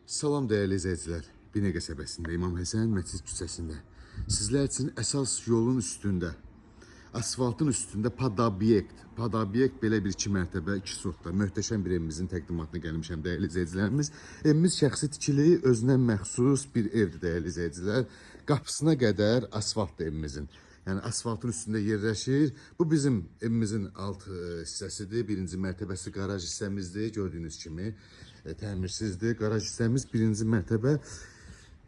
Salam dəyərli izləyicilər. Binə qəsəbəsində İmam Həsən Məscid küçəsində sizlər üçün əsas yolun üstündə, asfaltın üstündə Pad-obyekt belə bir 2 mərtəbə, 2 sotda möhtəşəm bir evimizin təqdimatına gəlmişəm dəyərli izləyicilərimiz. Evimiz şəxsi tikili, özünə məxsus bir evdir dəyərli izləyicilər. Qapısına qədər asfalt evimizin. Yəni asfaltın üstündə yerləşir. Bu bizim evimizin alt hissəsidir. Birinci mərtəbəsi qaraj hissəmizdir. Gördüyünüz kimi təmirsizdir. Qaraj hissəmiz birinci mərtəbə.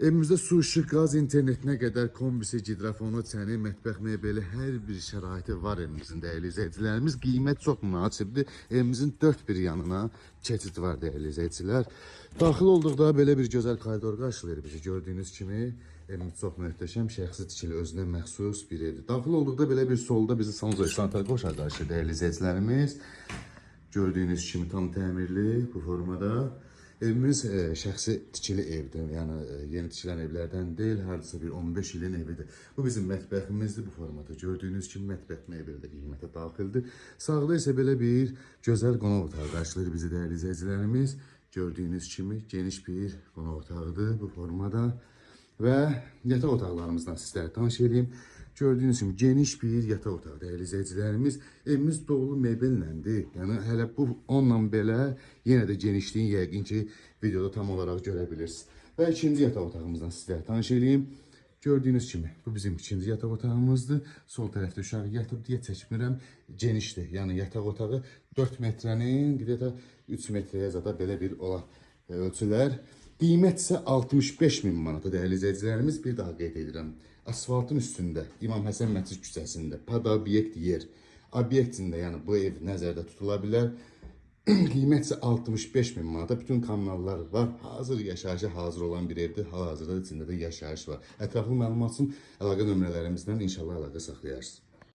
Evimizdə su, işıq, qaz, internetinə qədər kombisi, gidrafonu, çəni, mətbəx mebeli hər bir şəraiti var evimizin dəyərli izləyicilərimiz. Qiymət çox münasibdir. Evimizin dörd bir yanına keçid var dəyərli izləyicilər. Daxil olduqda belə bir gözəl koridor qarşılayır bizi. Gördüyünüz kimi evimiz çox möhtəşəm, şəxsi tikili, özünə məxsus bir evdir. Daxil olduqda belə bir solda bizi sanitar qoşar qarşı dəyərli izləyicilərimiz. Gördüyünüz kimi tam təmirli bu formada. Evimiz şəxsi tikili evdir. Yəni yeni tikilən evlərdən deyil, hardasa bir 15 ilin evidir. Bu bizim mətbəximizdir bu formada. Gördüyünüz kimi mətbəx mebeli də qiymətə daxildir. Sağda isə belə bir gözəl qonaq otağı qarşılayır bizi dəyərli izləyicilərimiz. Gördüyünüz kimi geniş bir qonaq otağıdır bu formada. Və yataq otaqlarımızdan sizlərə tanış edeyim. Gördüyünüz kimi geniş bir yataq otağı dəyərli izləyicilərimiz. Evimiz dolu mebelləndi. Yəni hələ bu onunla belə yenə də genişliyin yəqin ki videoda tam olaraq görə bilirsiniz. Və ikinci yataq otağımızdan sizlərə tanış edeyim. Gördüyünüz kimi bu bizim ikinci yataq otağımızdır. Sol tərəfdə uşağı yatıb deyə çəkmirəm. Genişdir. Yəni yataq otağı 4 metrənin qıdədə 3 metrəyə zada belə bir olan ölçülər. Qiymət isə 65.000 manata dəyərli izləyicilərimiz. Bir daha qeyd edirəm. Asfaltın üstündə, İmam Həsən Məscid küçəsində, Pad-obyekt yer. Obyektində, yəni bu ev nəzərdə tutula bilər. Qiymət isə 65.000 manata. Bütün kanallar var. Hazır yaşayışa hazır olan bir evdir. Hal-hazırda içində də yaşayış var. Ətraflı məlumat üçün əlaqə nömrələrimizdən inşallah əlaqə saxlayarsınız.